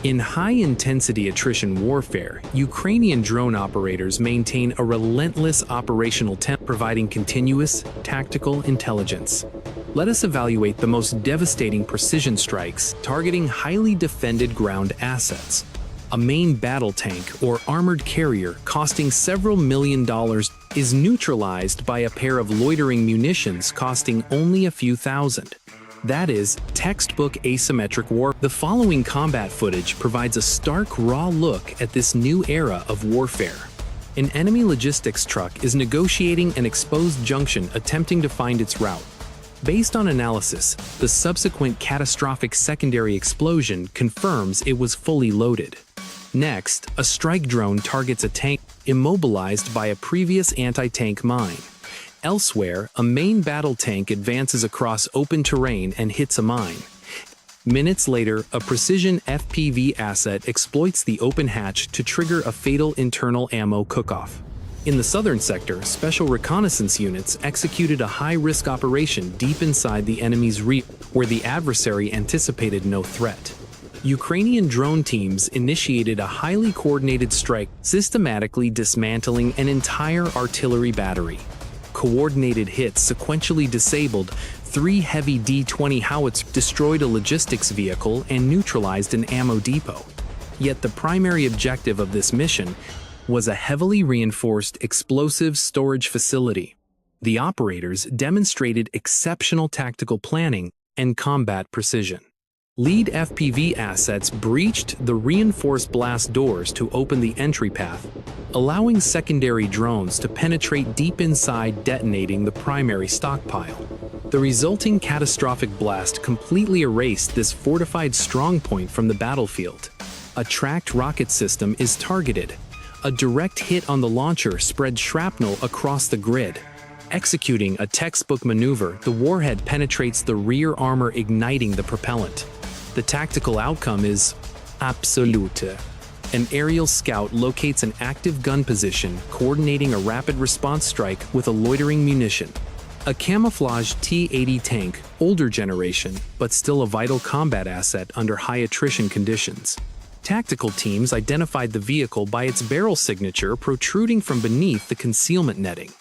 In high-intensity attrition warfare, Ukrainian drone operators maintain a relentless operational tempo, providing continuous, tactical intelligence. Let us evaluate the most devastating precision strikes targeting highly defended ground assets. A main battle tank or armored carrier costing several $1 million is neutralized by a pair of loitering munitions costing only a few thousand. That is textbook asymmetric war. The following combat footage provides a stark, raw look at this new era of warfare. An enemy logistics truck is negotiating an exposed junction attempting to find its route. Based on analysis, the subsequent catastrophic secondary explosion confirms it was fully loaded. Next, a strike drone targets a tank immobilized by a previous anti-tank mine. Elsewhere, a main battle tank advances across open terrain and hits a mine. Minutes later, a precision FPV asset exploits the open hatch to trigger a fatal internal ammo cook-off. In the southern sector, special reconnaissance units executed a high-risk operation deep inside the enemy's rear, where the adversary anticipated no threat. Ukrainian drone teams initiated a highly coordinated strike, systematically dismantling an entire artillery battery. Coordinated hits sequentially disabled 3 heavy D-20 howitzers, destroyed a logistics vehicle, and neutralized an ammo depot. Yet the primary objective of this mission was a heavily reinforced explosive storage facility. The operators demonstrated exceptional tactical planning and combat precision. Lead FPV assets breached the reinforced blast doors to open the entry path, allowing secondary drones to penetrate deep inside, detonating the primary stockpile. The resulting catastrophic blast completely erased this fortified strongpoint from the battlefield. A tracked rocket system is targeted. A direct hit on the launcher spread shrapnel across the grid. Executing a textbook maneuver, the warhead penetrates the rear armor, igniting the propellant. The tactical outcome is absolute. An aerial scout locates an active gun position, coordinating a rapid response strike with a loitering munition. A camouflaged T-80 tank, older generation, but still a vital combat asset under high attrition conditions. Tactical teams identified the vehicle by its barrel signature protruding from beneath the concealment netting.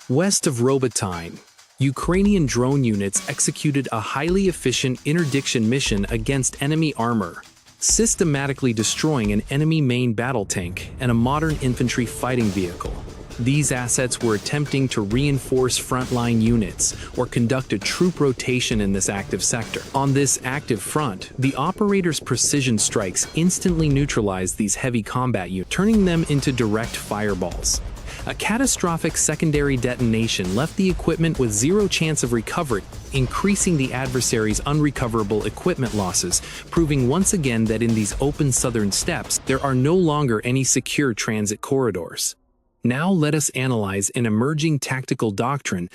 West of Robotyne, Ukrainian drone units executed a highly efficient interdiction mission against enemy armor, systematically destroying an enemy main battle tank and a modern infantry fighting vehicle. These assets were attempting to reinforce frontline units or conduct a troop rotation in this active sector. On this active front, the operators' precision strikes instantly neutralized these heavy combat units, turning them into direct fireballs. A catastrophic secondary detonation left the equipment with zero chance of recovery, increasing the adversary's unrecoverable equipment losses, proving once again that in these open southern steppes, there are no longer any secure transit corridors. Now let us analyze an emerging tactical doctrine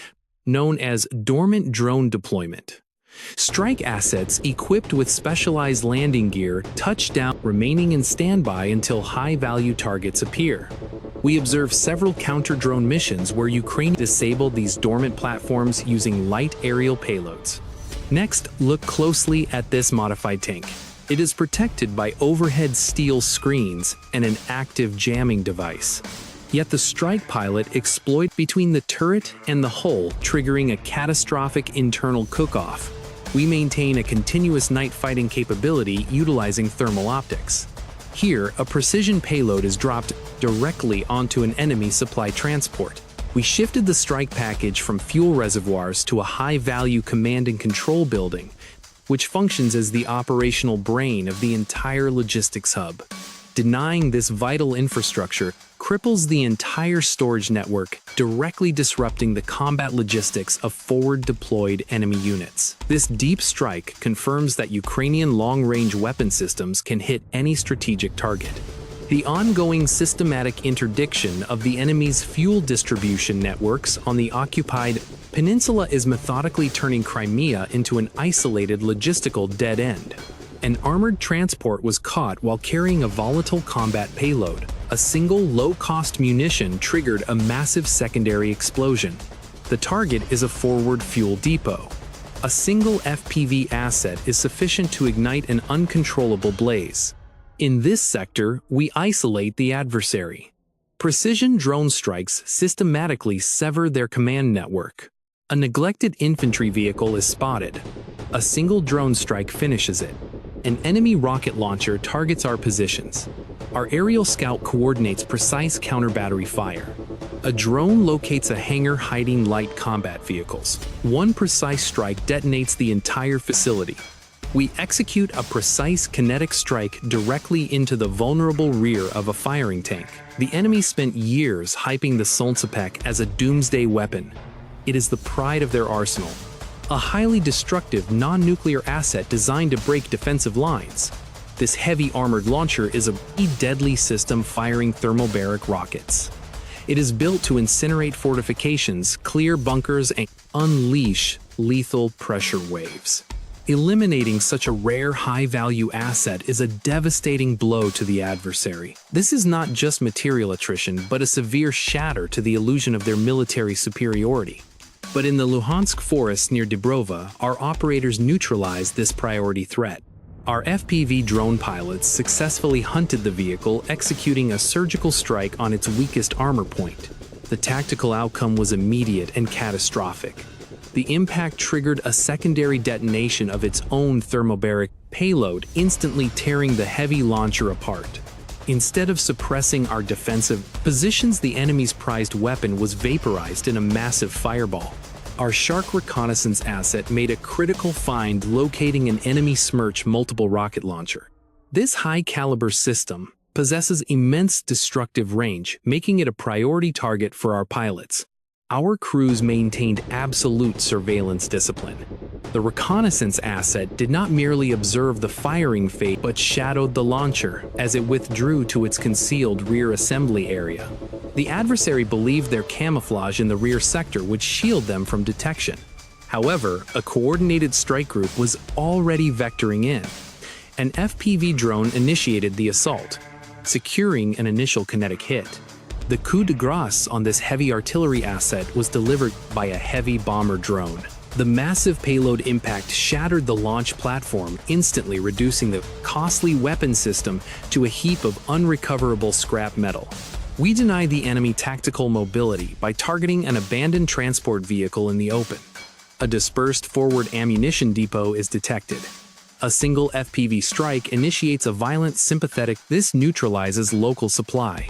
known as dormant drone deployment. Strike assets equipped with specialized landing gear touch down, remaining in standby until high-value targets appear. We observe several counter-drone missions where Ukraine disabled these dormant platforms using light aerial payloads. Next, look closely at this modified tank. It is protected by overhead steel screens and an active jamming device. Yet the strike pilot exploits between the turret and the hull, triggering a catastrophic internal cook-off. We maintain a continuous night fighting capability utilizing thermal optics. Here, a precision payload is dropped directly onto an enemy supply transport. We shifted the strike package from fuel reservoirs to a high-value command and control building, which functions as the operational brain of the entire logistics hub. Denying this vital infrastructure cripples the entire storage network, directly disrupting the combat logistics of forward-deployed enemy units. This deep strike confirms that Ukrainian long-range weapon systems can hit any strategic target. The ongoing systematic interdiction of the enemy's fuel distribution networks on the occupied peninsula is methodically turning Crimea into an isolated logistical dead end. An armored transport was caught while carrying a volatile combat payload. A single low-cost munition triggered a massive secondary explosion. The target is a forward fuel depot. A single FPV asset is sufficient to ignite an uncontrollable blaze. In this sector, we isolate the adversary. Precision drone strikes systematically sever their command network. A neglected infantry vehicle is spotted. A single drone strike finishes it. An enemy rocket launcher targets our positions. Our aerial scout coordinates precise counter-battery fire. A drone locates a hangar hiding light combat vehicles. One precise strike detonates the entire facility. We execute a precise kinetic strike directly into the vulnerable rear of a firing tank. The enemy spent years hyping the Solnsapek as a doomsday weapon. It is the pride of their arsenal. A highly destructive non-nuclear asset designed to break defensive lines. This heavy armored launcher is a deadly system firing thermobaric rockets. It is built to incinerate fortifications, clear bunkers, and unleash lethal pressure waves. Eliminating such a rare, high-value asset is a devastating blow to the adversary. This is not just material attrition, but a severe shatter to the illusion of their military superiority. But in the Luhansk forest near Dubrova, our operators neutralized this priority threat. Our FPV drone pilots successfully hunted the vehicle, executing a surgical strike on its weakest armor point. The tactical outcome was immediate and catastrophic. The impact triggered a secondary detonation of its own thermobaric payload, instantly tearing the heavy launcher apart. Instead of suppressing our defensive positions, the enemy's prized weapon was vaporized in a massive fireball. Our Shark reconnaissance asset made a critical find, locating an enemy Smerch multiple rocket launcher. This high-caliber system possesses immense destructive range, making it a priority target for our pilots. Our crews maintained absolute surveillance discipline. The reconnaissance asset did not merely observe the firing phase, but shadowed the launcher as it withdrew to its concealed rear assembly area. The adversary believed their camouflage in the rear sector would shield them from detection. However, a coordinated strike group was already vectoring in. An FPV drone initiated the assault, securing an initial kinetic hit. The coup de grace on this heavy artillery asset was delivered by a heavy bomber drone. The massive payload impact shattered the launch platform, instantly reducing the costly weapon system to a heap of unrecoverable scrap metal. We denied the enemy tactical mobility by targeting an abandoned transport vehicle in the open. A dispersed forward ammunition depot is detected. A single FPV strike initiates a violent sympathetic. This neutralizes local supply.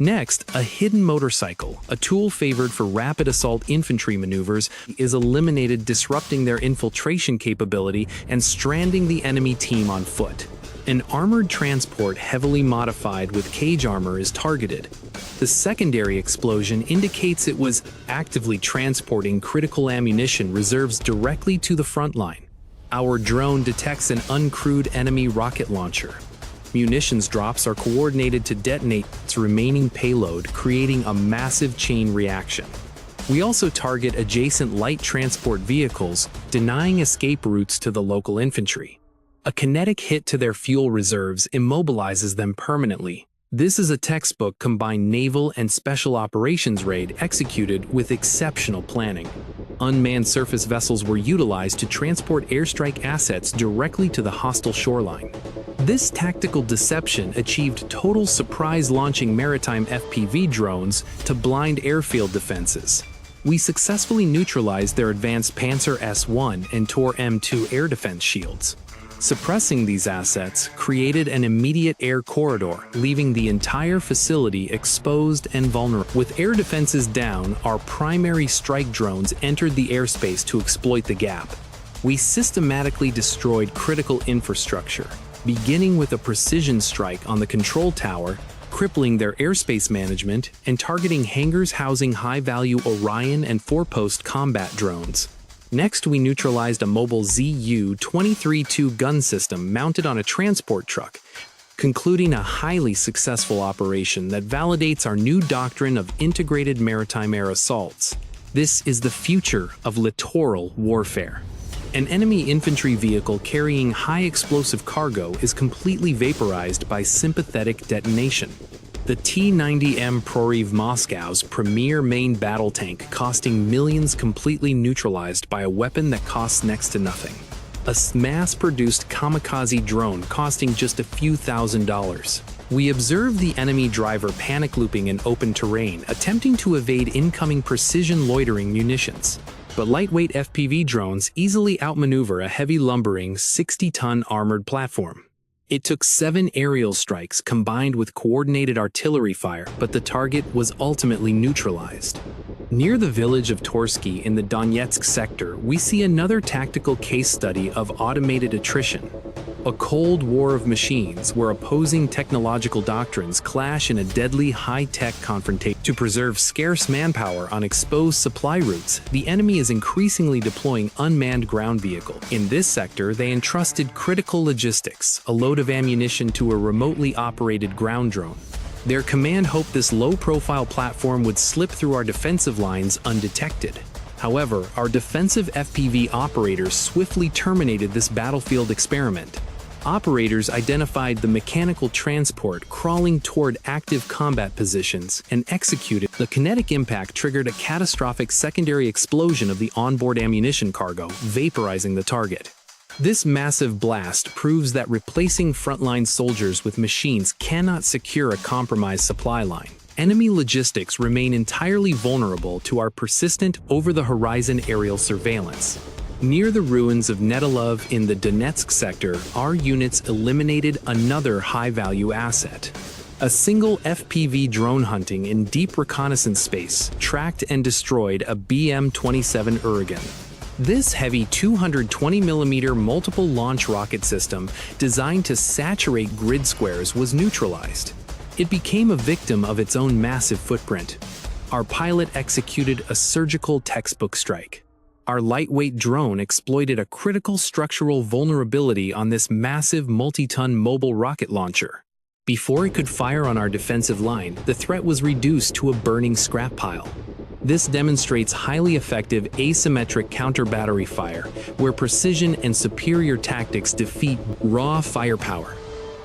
Next, a hidden motorcycle, a tool favored for rapid assault infantry maneuvers, is eliminated, disrupting their infiltration capability and stranding the enemy team on foot. An armored transport heavily modified with cage armor is targeted. The secondary explosion indicates it was actively transporting critical ammunition reserves directly to the front line. Our drone detects an uncrewed enemy rocket launcher. Munitions drops are coordinated to detonate its remaining payload, creating a massive chain reaction. We also target adjacent light transport vehicles, denying escape routes to the local infantry. A kinetic hit to their fuel reserves immobilizes them permanently. This is a textbook combined naval and special operations raid executed with exceptional planning. Unmanned surface vessels were utilized to transport airstrike assets directly to the hostile shoreline. This tactical deception achieved total surprise, launching maritime FPV drones to blind airfield defenses. We successfully neutralized their advanced Panzer S-1 and Tor M2 air defense shields. Suppressing these assets created an immediate air corridor, leaving the entire facility exposed and vulnerable. With air defenses down, our primary strike drones entered the airspace to exploit the gap. We systematically destroyed critical infrastructure, beginning with a precision strike on the control tower, crippling their airspace management, and targeting hangars housing high-value Orion and four-post combat drones. Next, we neutralized a mobile Zu-23-2 gun system mounted on a transport truck, concluding a highly successful operation that validates our new doctrine of integrated maritime air assaults. This is the future of littoral warfare. An enemy infantry vehicle carrying high-explosive cargo is completely vaporized by sympathetic detonation. The T-90M Proryev Moscow's premier main battle tank costing millions completely neutralized by a weapon that costs next to nothing. A mass-produced kamikaze drone costing just a few $1,000s. We observe the enemy driver panic looping in open terrain, attempting to evade incoming precision loitering munitions. But lightweight FPV drones easily outmaneuver a heavy lumbering 60-ton armored platform. It took 7 aerial strikes combined with coordinated artillery fire, but the target was ultimately neutralized. Near the village of Torsky in the Donetsk sector, we see another tactical case study of automated attrition. A cold war of machines where opposing technological doctrines clash in a deadly high-tech confrontation. To preserve scarce manpower on exposed supply routes, the enemy is increasingly deploying unmanned ground vehicles. In this sector, they entrusted critical logistics, a load of ammunition to a remotely operated ground drone. Their command hoped this low-profile platform would slip through our defensive lines undetected. However, our defensive FPV operators swiftly terminated this battlefield experiment. Operators identified the mechanical transport crawling toward active combat positions and executed. The kinetic impact triggered a catastrophic secondary explosion of the onboard ammunition cargo, vaporizing the target. This massive blast proves that replacing frontline soldiers with machines cannot secure a compromised supply line. Enemy logistics remain entirely vulnerable to our persistent over-the-horizon aerial surveillance. Near the ruins of Netilov in the Donetsk sector, our units eliminated another high-value asset. A single FPV drone hunting in deep reconnaissance space tracked and destroyed a BM-27 Uragan. This heavy 220mm multiple launch rocket system, designed to saturate grid squares, was neutralized. It became a victim of its own massive footprint. Our pilot executed a surgical textbook strike. Our lightweight drone exploited a critical structural vulnerability on this massive multi-ton mobile rocket launcher. Before it could fire on our defensive line, the threat was reduced to a burning scrap pile. This demonstrates highly effective asymmetric counter-battery fire, where precision and superior tactics defeat raw firepower.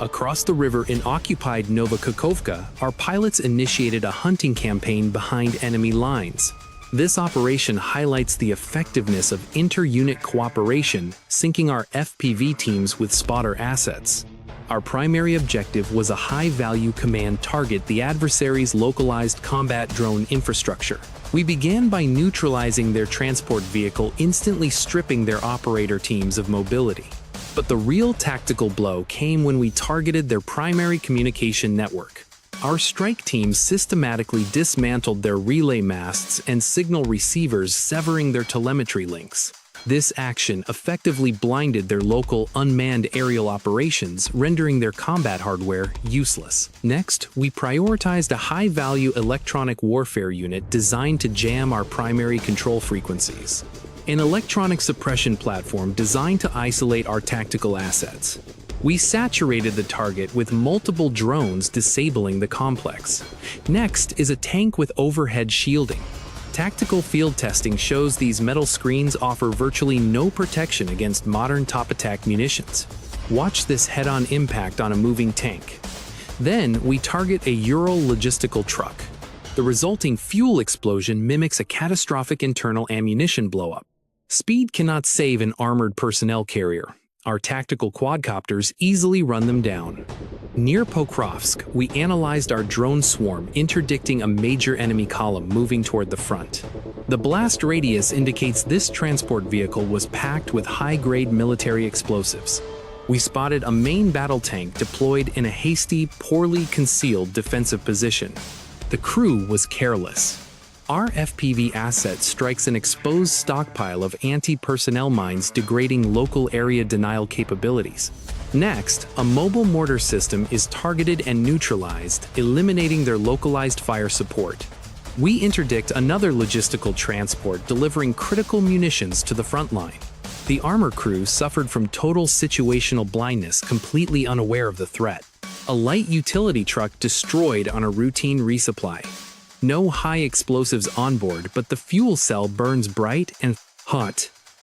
Across the river in occupied Novokakhovka, our pilots initiated a hunting campaign behind enemy lines. This operation highlights the effectiveness of inter-unit cooperation, syncing our FPV teams with spotter assets. Our primary objective was a high-value command target, the adversary's localized combat drone infrastructure. We began by neutralizing their transport vehicle, instantly stripping their operator teams of mobility. But the real tactical blow came when we targeted their primary communication network. Our strike team systematically dismantled their relay masts and signal receivers, severing their telemetry links. This action effectively blinded their local unmanned aerial operations, rendering their combat hardware useless. Next, we prioritized a high-value electronic warfare unit designed to jam our primary control frequencies. An electronic suppression platform designed to isolate our tactical assets. We saturated the target with multiple drones, disabling the complex. Next is a tank with overhead shielding. Tactical field testing shows these metal screens offer virtually no protection against modern top-attack munitions. Watch this head-on impact on a moving tank. Then, we target a Ural logistical truck. The resulting fuel explosion mimics a catastrophic internal ammunition blowup. Speed cannot save an armored personnel carrier. Our tactical quadcopters easily run them down. Near Pokrovsk, we analyzed our drone swarm, interdicting a major enemy column moving toward the front. The blast radius indicates this transport vehicle was packed with high-grade military explosives. We spotted a main battle tank deployed in a hasty, poorly concealed defensive position. The crew was careless. Our FPV asset strikes an exposed stockpile of anti-personnel mines, degrading local area denial capabilities. Next, a mobile mortar system is targeted and neutralized, eliminating their localized fire support. We interdict another logistical transport, delivering critical munitions to the front line. The armor crew suffered from total situational blindness, completely unaware of the threat. A light utility truck destroyed on a routine resupply. No high explosives on board, but the fuel cell burns bright and hot.